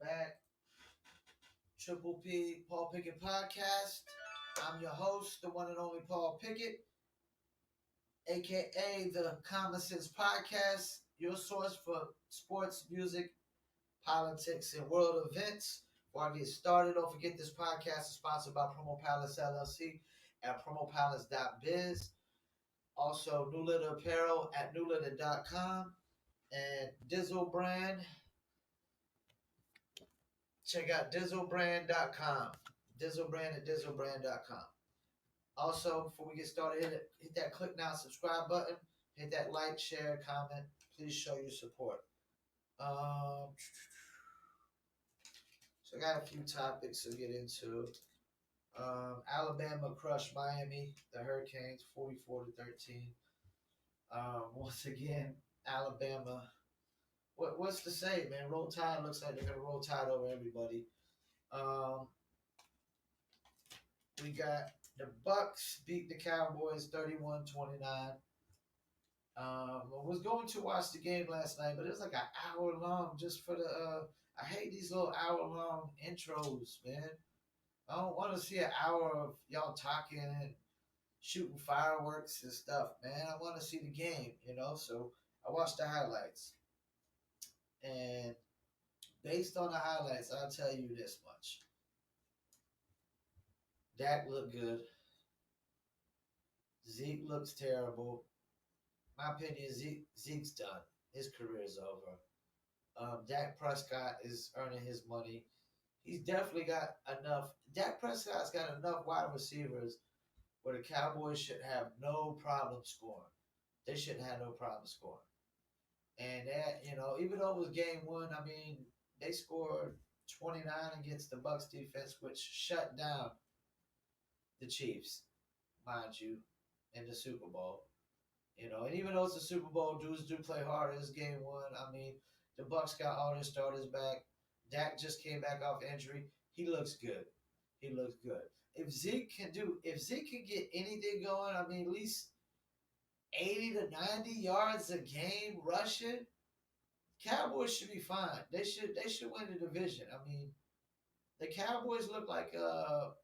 back. Triple P Paul Pickett Podcast. I'm your host, the one and only Paul Pickett, aka the Common Sense Podcast, your source for sports, music, politics, and world events. Before I get started, don't forget this podcast is sponsored by Promo Palace LLC at promopalace.biz. Also, New Litter Apparel at newlitter.com and Dizzle Brand. Check out dizzlebrand.com. Dizzlebrand at dizzlebrand.com. Also, before we get started, hit that click now, subscribe button. Hit that like, share, comment. Please show your support. So I got a few topics to get into. Alabama crushed Miami, the Hurricanes, 44-13. Once again, Alabama. What's to say, man? Roll Tide looks like they're gonna roll Tide over everybody. Um, we got the Bucks beat the Cowboys 31-29. I was going to watch the game last night, but it was like an hour long just for the. I hate these little hour long intros, man. I don't want to see an hour of y'all talking and shooting fireworks and stuff, man. I want to see the game, So I watched the highlights, and based on the highlights, I'll tell you this much: Dak looked good. Zeke looks terrible. My opinion, Zeke's done. His career is over. Dak Prescott is earning his money. He's definitely got enough. Dak Prescott's got enough wide receivers where the Cowboys should have no problem scoring. They shouldn't have no problem scoring. And that, even though it was game one, I mean, they scored 29 against the Bucks defense, which shut down the Chiefs, mind you, in the Super Bowl. And even though it's a Super Bowl, dudes do play hard. It's game one. I mean, the Bucks got all their starters back. Dak just came back off injury. He looks good. He looks good. If Zeke can get anything going, I mean, at least 80 to 90 yards a game rushing, Cowboys should be fine. They should win the division. I mean, the Cowboys look like a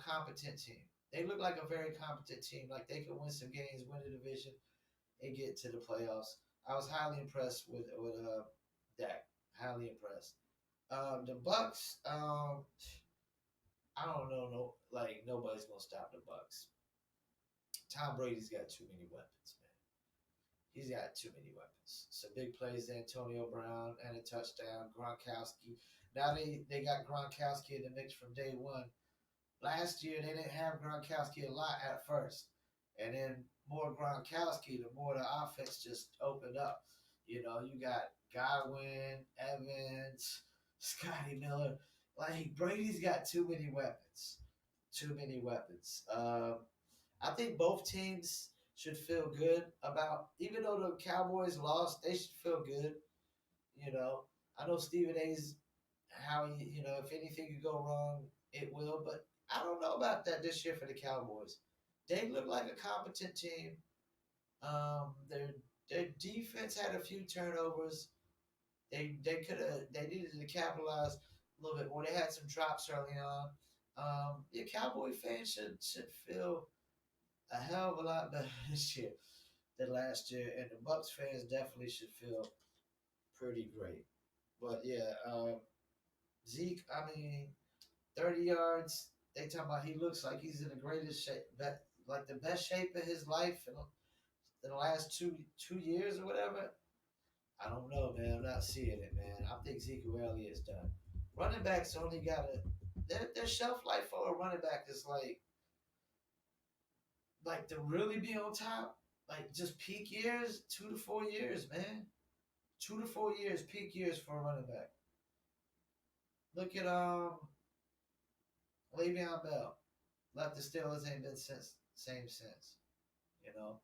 competent team. They look like a very competent team. Like they can win some games, win the division, and get to the playoffs. I was highly impressed with Dak. Highly impressed. The Bucks. I don't know. No, like nobody's gonna stop the Bucks. Tom Brady's got too many weapons, man. He's got too many weapons. Some big plays, Antonio Brown and a touchdown. Gronkowski. Now they got Gronkowski in the mix from day one. Last year they didn't have Gronkowski a lot at first, and then more Gronkowski, the more the offense just opened up. You got Godwin, Evans, Scotty Miller. Like Brady's got too many weapons. Too many weapons. I think both teams should feel good about, even though the Cowboys lost, they should feel good. I know Stephen A's how if anything could go wrong, it will. But I don't know about that this year for the Cowboys. They look like a competent team. Their defense had a few turnovers. They needed to capitalize a little bit more. They had some drops early on. The Cowboy fans should feel a hell of a lot better this year than last year, and the Bucks fans definitely should feel pretty great. But yeah, Zeke, I mean, 30 yards. They talking about he looks like he's in the greatest shape, like the best shape of his life in the last two years or whatever. I don't know, man. I'm not seeing it, man. I think Zeke Elliott's done. Running backs only got their shelf life for a running back is like to really be on top, like just peak years, 2 to 4 years, man. 2 to 4 years, peak years for a running back. Look at Le'Veon Bell. Left the Steelers ain't been same since. You know,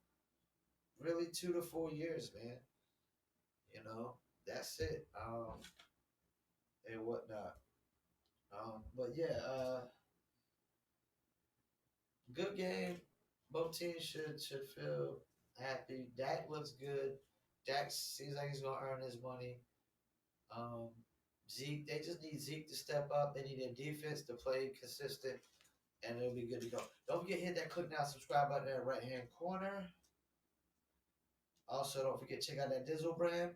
really 2 to 4 years, man. That's it. And whatnot. But yeah, good game. Both teams should feel happy. Dak looks good. Dak seems like he's gonna earn his money. Um, Zeke, they just need Zeke to step up. They need their defense to play consistent, and it'll be good to go. Don't forget hit that click now subscribe button in the right hand corner. Also, don't forget check out that Dizzle brand,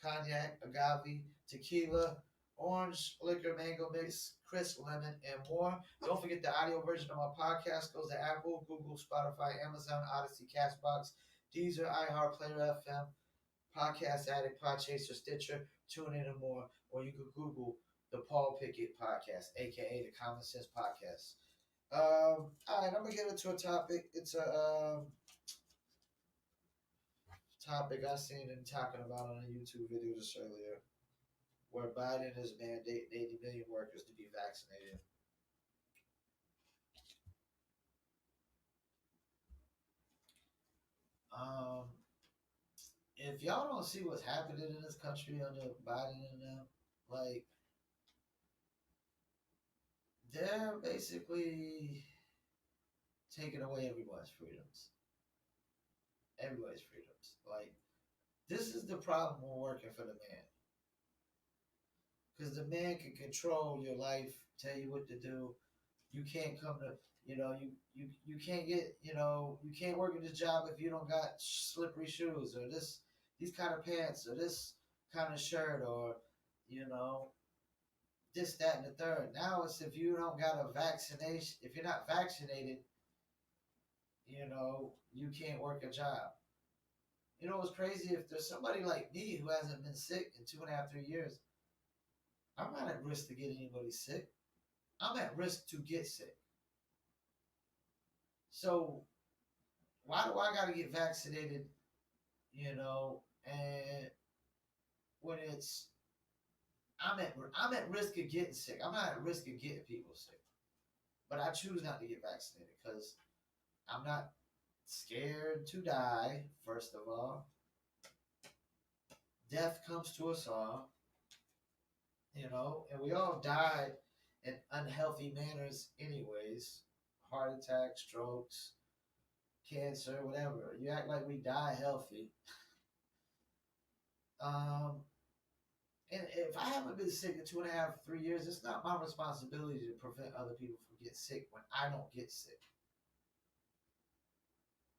cognac, agave, tequila, orange liquor, mango mix, crisp lemon, and more. Don't forget the audio version of my podcast goes to Apple, Google, Spotify, Amazon, Odyssey, Castbox, Deezer, iHeartPlayer FM, Podcast Addict, Podchaser, Stitcher, TuneIn, and more. Or you could Google the Paul Pickett Podcast, aka the Common Sense Podcast. All right, I'm gonna get into a topic. It's a topic I seen him talking about on a YouTube video just earlier, where Biden is mandating 80 million workers to be vaccinated. Um, if y'all don't see what's happening in this country under Biden and them, like they're basically taking away everybody's freedoms. Everybody's freedoms. Like this is the problem with working for the man, because the man can control your life, tell you what to do. You can't come to you can't get you can't work in this job if you don't got slippery shoes or these kind of pants or this kind of shirt or you know this that and the third. Now it's if you don't got a vaccination, if you're not vaccinated, you can't work a job. You know what's crazy? If there's somebody like me who hasn't been sick in 2.5 3 years, I'm not at risk to get anybody sick. I'm at risk to get sick. So why do I got to get vaccinated? And when I'm at risk of getting sick. I'm not at risk of getting people sick, but I choose not to get vaccinated because I'm not scared to die. First of all, death comes to us all, and we all die in unhealthy manners, anyways. Heart attacks, strokes, cancer, whatever. You act like we die healthy. Um, and if I haven't been sick in 2.5 3 years, it's not my responsibility to prevent other people from getting sick when I don't get sick.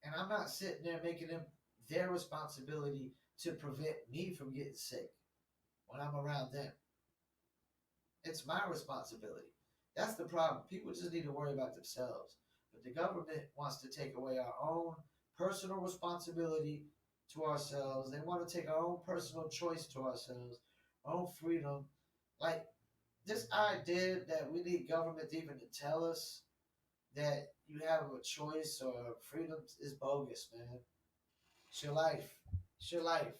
And I'm not sitting there making them their responsibility to prevent me from getting sick when I'm around them. It's my responsibility. That's the problem. People just need to worry about themselves. But the government wants to take away our own personal responsibility to ourselves. They want to take our own personal choice to ourselves, our own freedom. Like this idea that we need government even to tell us that you have a choice or freedom is bogus, man. It's your life. It's your life.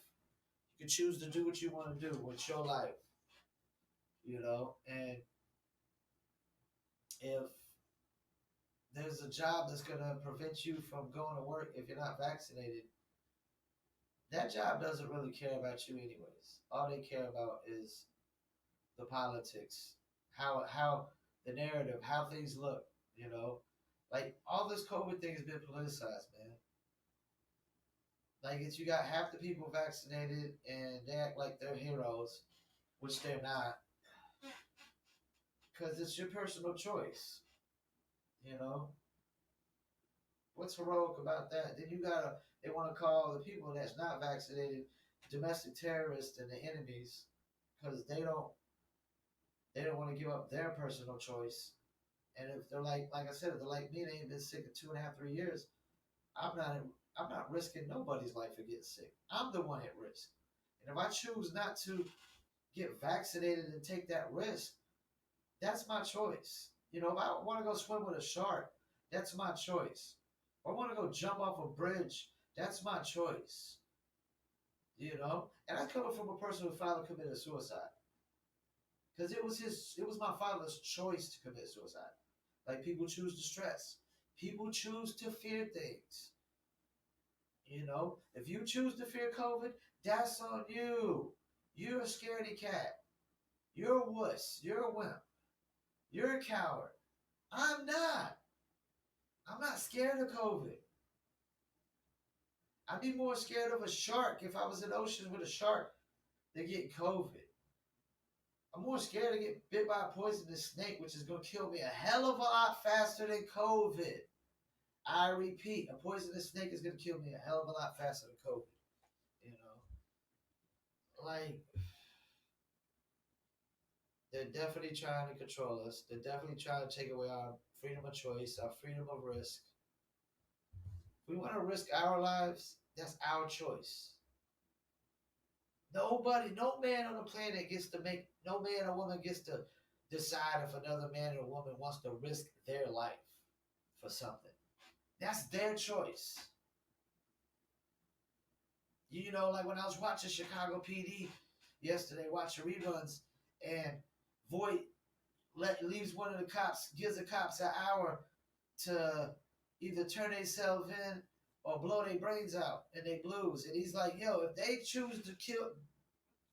You can choose to do what you want to do. It's your life, And if there's a job that's going to prevent you from going to work if you're not vaccinated, that job doesn't really care about you anyways. All they care about is the politics, how the narrative, how things look. Like all this COVID thing has been politicized, man. Like it's you got half the people vaccinated and they act like they're heroes, which they're not, because it's your personal choice. You know what's heroic about that? Then they want to call the people that's not vaccinated domestic terrorists and the enemies because they don't want to give up their personal choice. And if they're like I said, if they're like me, they ain't been sick in 2.5 3 years. I'm not I'm not risking nobody's life for getting sick. I'm the one at risk. And if I choose not to get vaccinated and take that risk, that's my choice. If I want to go swim with a shark, that's my choice. If I want to go jump off a bridge, that's my choice. And that's coming from a person whose father committed suicide. Because it was my father's choice to commit suicide. Like people choose to stress. People choose to fear things. If you choose to fear COVID, that's on you. You're a scaredy cat. You're a wuss. You're a wimp. You're a coward. I'm not. I'm not scared of COVID. I'd be more scared of a shark if I was in the ocean with a shark than getting COVID. I'm more scared to get bit by a poisonous snake, which is going to kill me a hell of a lot faster than COVID. I repeat, a poisonous snake is going to kill me a hell of a lot faster than COVID. You know, like they're definitely trying to control us. They're definitely trying to take away our freedom of choice, our freedom of risk. If we want to risk our lives, that's our choice. Nobody, no man on the planet gets to make, no man or woman gets to decide if another man or woman wants to risk their life for something. That's their choice. You know, like when I was watching Chicago PD yesterday, watching reruns, and Voight leaves one of the cops, gives the cops an hour to either turn themselves in or blow their brains out, and they blues. And he's like, yo, if they choose to kill,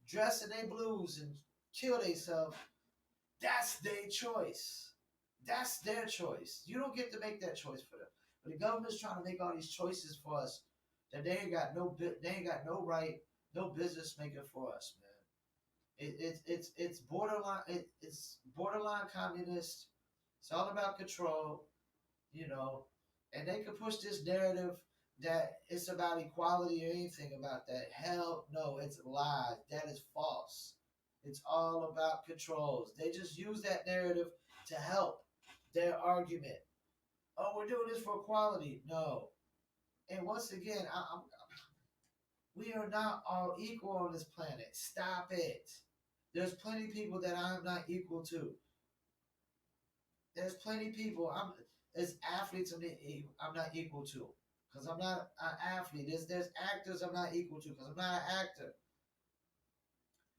dress in their blues and kill themselves, that's their choice. That's their choice. You don't get to make that choice for them. But the government's trying to make all these choices for us that they ain't got they ain't got no right, no business making for us, man. It's borderline it's borderline communist. It's all about control, you know, and they can push this narrative that it's about equality or anything about that. Hell no, it's lies. That is false. It's all about controls. They just use that narrative to help their argument. Oh, we're doing this for equality. No. And once again, we are not all equal on this planet. Stop it. There's plenty of people that I'm not equal to. There's plenty of people as athletes I'm not equal to because I'm not an athlete. There's actors I'm not equal to because I'm not an actor.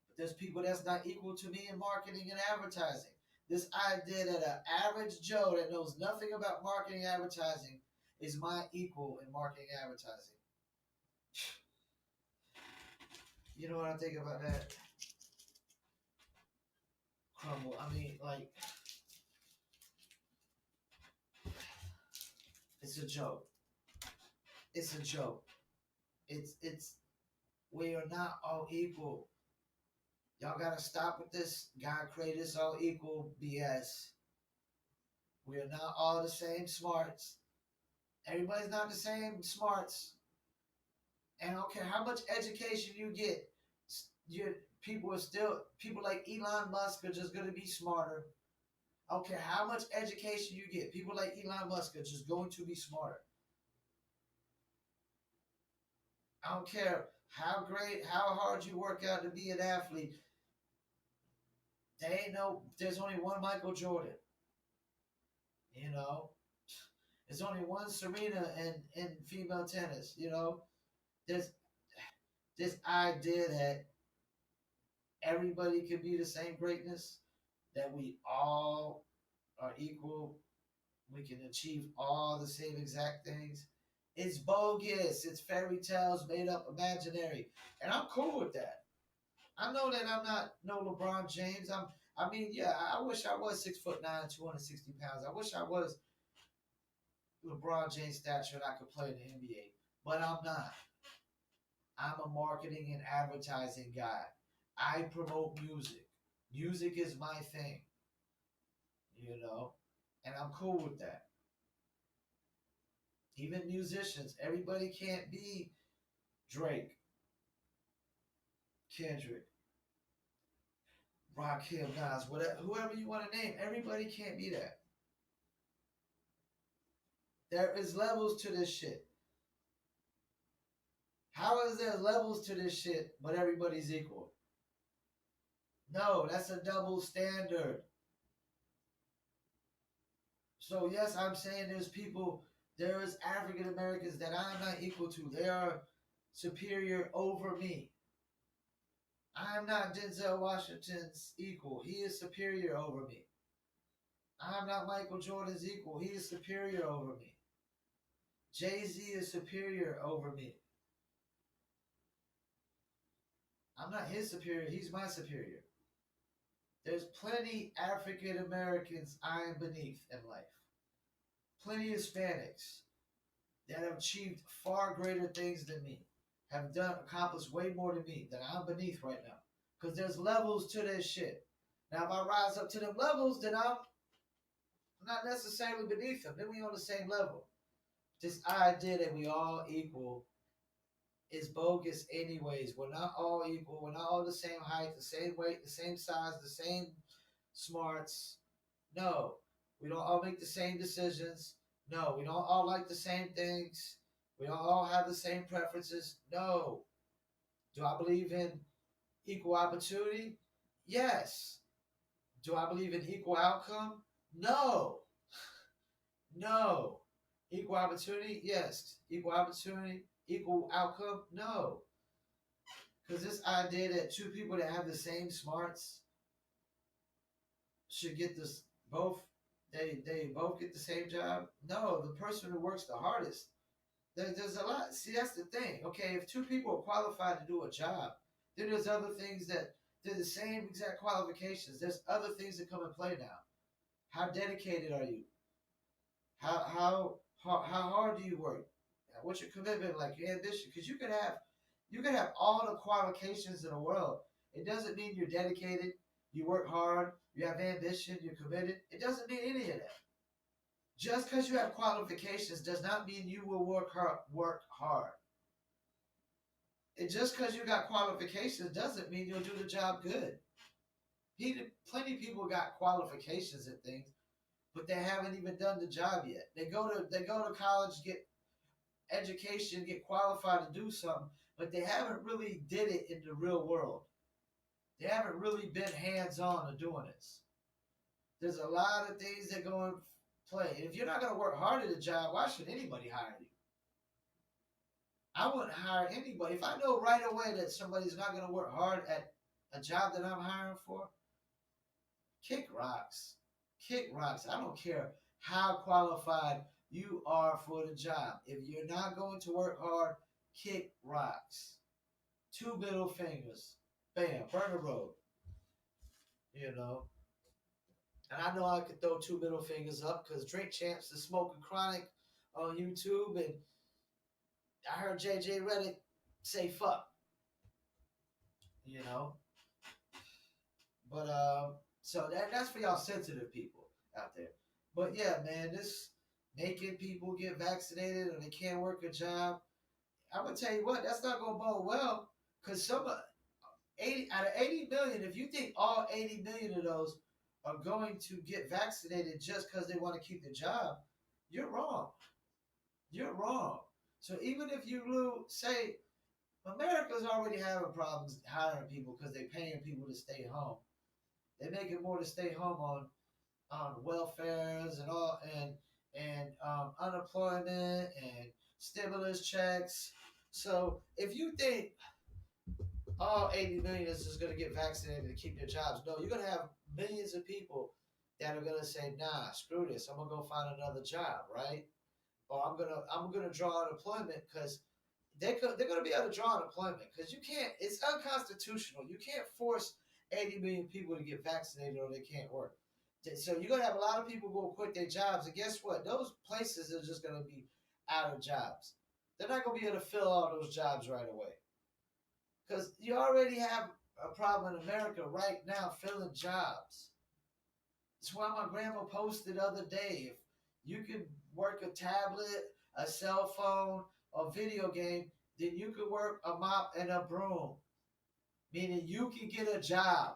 But there's people that's not equal to me in marketing and advertising. This idea that an average Joe that knows nothing about marketing and advertising is my equal in marketing and advertising. You know what I think about that? Crumble. I mean, like, it's a joke. It's a joke. It's we are not all equal. Y'all gotta stop with this God created us all equal BS. We are not all the same smarts. Everybody's not the same smarts. And I don't care how much education you get, your people like Elon Musk are just gonna be smarter. I don't care how much education you get, people like Elon Musk are just going to be smarter. I don't care how hard you work out to be an athlete. There's only one Michael Jordan. You know, there's only one Serena in female tennis. You know, there's this idea that everybody can be the same greatness, that we all are equal, we can achieve all the same exact things. It's bogus. It's fairy tales made up, imaginary, and I'm cool with that. I know that I'm not no LeBron James. I mean, yeah, I wish I was 6'9", 260 pounds. I wish I was LeBron James stature and I could play in the NBA. But I'm not. I'm a marketing and advertising guy. I promote music. Music is my thing. You know? And I'm cool with that. Even musicians, everybody can't be Drake, Kendrick, Rakim, Nas, whatever, whoever you want to name. Everybody can't be that. There is levels to this shit. How is there levels to this shit, but everybody's equal? No, that's a double standard. So yes, I'm saying there is African Americans that I'm not equal to. They are superior over me. I'm not Denzel Washington's equal. He is superior over me. I'm not Michael Jordan's equal. He is superior over me. Jay-Z is superior over me. I'm not his superior. He's my superior. There's plenty African Americans I am beneath in life. Plenty Hispanics that have achieved far greater things than me, have accomplished way more than me, that I'm beneath right now. Because there's levels to this shit. Now, if I rise up to them levels, then I'm not necessarily beneath them. Then we on the same level. This idea that we all equal is bogus anyways. We're not all equal. We're not all the same height, the same weight, the same size, the same smarts. No. We don't all make the same decisions. No. We don't all like the same things. We don't all have the same preferences. No. Do I believe in equal opportunity? Yes. Do I believe in equal outcome? No. No. Equal opportunity? Yes. Equal opportunity? Equal outcome? No. Because this idea that two people that have the same smarts should get this both they both get the same job. No, the person who works the hardest. There's a lot. See, that's the thing. Okay, if two people are qualified to do a job, then there's other things that they're the same exact qualifications. There's other things that come in play now. How dedicated are you? How hard do you work? What's your commitment like? Your ambition? Because you can have all the qualifications in the world. It doesn't mean you're dedicated. You work hard. You have ambition. You're committed. It doesn't mean any of that. Just because you have qualifications does not mean you will work hard. Work hard. And just because you got qualifications doesn't mean you'll do the job good. Plenty of people got qualifications and things, but they haven't even done the job yet. They go to college, get education, get qualified to do something, but they haven't really did it in the real world. They haven't really been hands on to doing this. There's a lot of things that go in play. And if you're not going to work hard at a job, why should anybody hire you? I wouldn't hire anybody. If I know right away that somebody's not going to work hard at a job that I'm hiring for, kick rocks. Kick rocks. I don't care how qualified you are for the job. If you're not going to work hard, kick rocks. Two middle fingers. Bam. Burn the road. You know. And I know I could throw two middle fingers up because Drink Champs is smoking chronic on YouTube. And I heard JJ Reddick say fuck. You know. But so that's for y'all sensitive people out there. But yeah, man, this making people get vaccinated or they can't work a job. I'm gonna tell you what, that's not gonna bode well. Cause some 80 out of 80 million, if you think all 80 million of those are going to get vaccinated just because they want to keep the job, you're wrong. You're wrong. So even if you lose, say America's already having problems hiring people because they're paying people to stay home. They make it more to stay home on welfares and all and unemployment and stimulus checks. So if you think all 80 million is just going to get vaccinated to keep their jobs, no, you're going to have millions of people that are going to say, nah, screw this, I'm going to go find another job, right? Or I'm gonna draw unemployment because they're going to be able to draw unemployment because you can't. It's unconstitutional. You can't force 80 million people to get vaccinated or they can't work. So you're going to have a lot of people go quit their jobs, and guess what? Those places are just going to be out of jobs. They're not going to be able to fill all those jobs right away because you already have a problem in America right now filling jobs. That's why my grandma posted the other day. If you can work a tablet, a cell phone, a video game, then you can work a mop and a broom. Meaning you can get a job.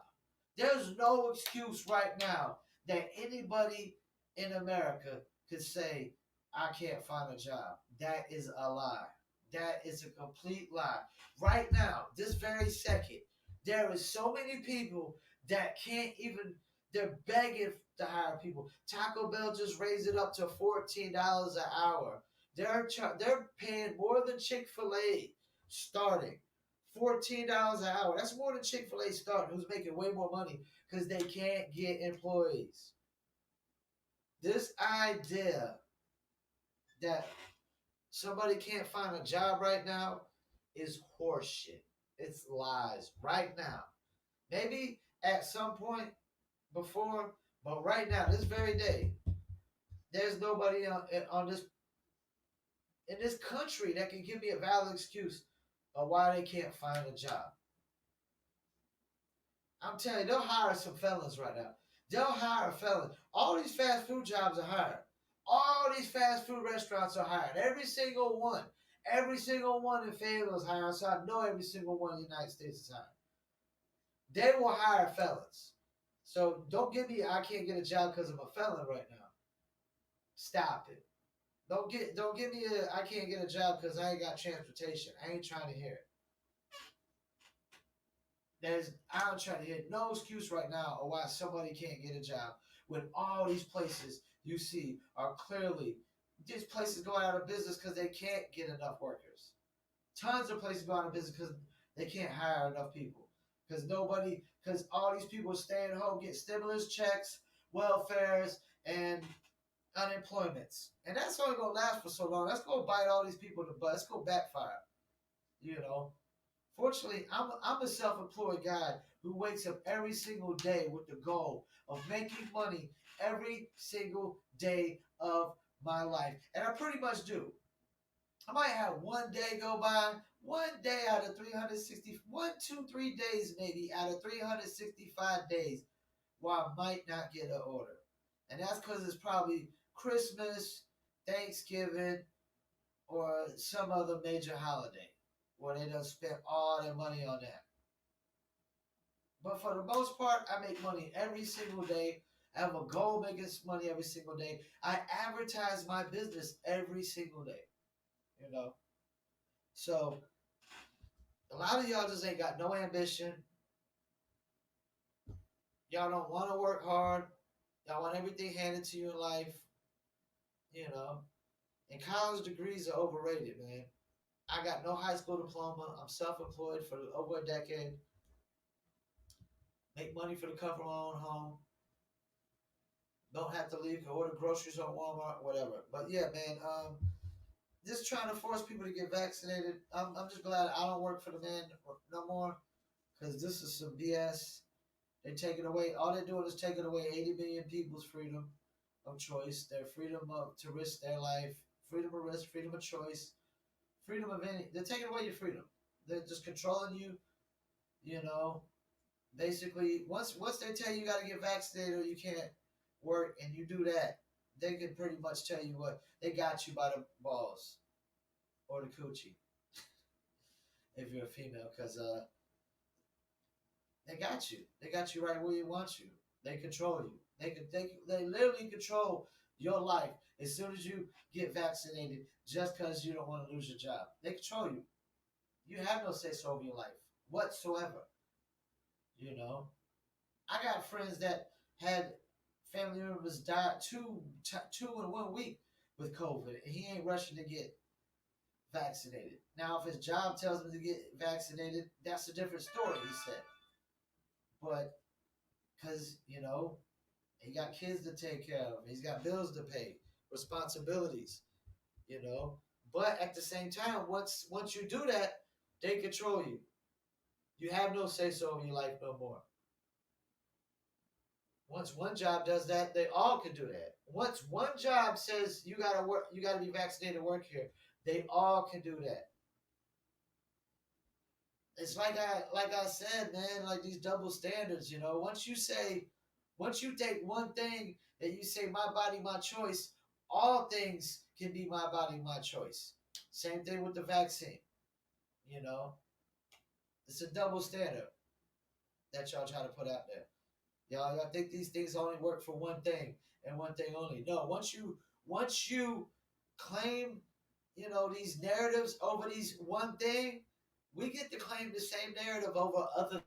There's no excuse right now that anybody in America could say, I can't find a job. That is a lie. That is a complete lie. Right now, this very second, there is so many people that can't even, they're begging to hire people. Taco Bell just raised it up to $14 an hour. They're paying more than Chick-fil-A starting. $14 an hour. That's more than Chick-fil-A starting, who's making way more money because they can't get employees. This idea that somebody can't find a job right now is horseshit. It's lies right now. Maybe at some point before, but right now, this very day, there's nobody on this in this country that can give me a valid excuse of why they can't find a job. I'm telling you, they'll hire some felons right now. They'll hire a felon. All these fast food jobs are hired. All these fast food restaurants are hired. Every single one. Every single one in Fayetteville is hired. So I know every single one in the United States is hired. They will hire felons. So don't give me I can't get a job because I'm a felon right now. Stop it. Don't give me a I can't get a job because I ain't got transportation. I ain't trying to hear it. I'm trying to hear no excuse right now of why somebody can't get a job when all these places you see are clearly these places go out of business because they can't get enough workers. Tons of places go out of business because they can't hire enough people. Because all these people stay at home, get stimulus checks, welfares, and unemployments. And that's only gonna last for so long. Let's go bite all these people in the butt. Let's go backfire. You know. Fortunately, I'm a self-employed guy who wakes up every single day with the goal of making money every single day of my life. And I pretty much do. I might have one day go by, one day out of 360, 1, 2, 3 days maybe out of 365 days where I might not get an order. And that's because it's probably Christmas, Thanksgiving, or some other major holiday where they done spent all their money on that. But for the most part, I make money every single day. I have a goal making money every single day. I advertise my business every single day. You know? So a lot of y'all just ain't got no ambition. Y'all don't want to work hard. Y'all want everything handed to you in life. You know? And college degrees are overrated, man. I got no high school diploma. I'm self-employed for over a decade. Make money for the comfort of my own home. Don't have to leave. Order groceries on Walmart, whatever. But yeah, man. Just trying to force people to get vaccinated. I'm just glad I don't work for the man no more because this is some BS. They're taking away. All they're doing is taking away 80 million people's freedom of choice. Their freedom to risk their life. Freedom of risk. Freedom of choice. Freedom of any. They're taking away your freedom. They're just controlling you. You know, basically, once they tell you got to get vaccinated or you can't work, and you do that, they can pretty much tell you what they got you by the balls or the coochie if you're a female, because they got you. They got you right where you want you. They control you. They literally control your life as soon as you get vaccinated, just because you don't want to lose your job. They control you. You have no say so over your life whatsoever. You know, I got friends that had family members die two in 1 week with COVID, and he ain't rushing to get vaccinated. Now, if his job tells him to get vaccinated, that's a different story. He said, but because he got kids to take care of, he's got bills to pay, responsibilities. You know, but at the same time, once you do that, they control you. You have no say so in your life no more. Once one job does that, they all can do that. Once one job says you gotta work, you gotta be vaccinated to work here, they all can do that. It's like I said, man, like these double standards. Once you take one thing and you say my body, my choice, all things can be my body, my choice. Same thing with the vaccine. You know, it's a double standard that y'all try to put out there. Y'all think these things only work for one thing and one thing only. No, once you claim, these narratives over these one thing, we get to claim the same narrative over other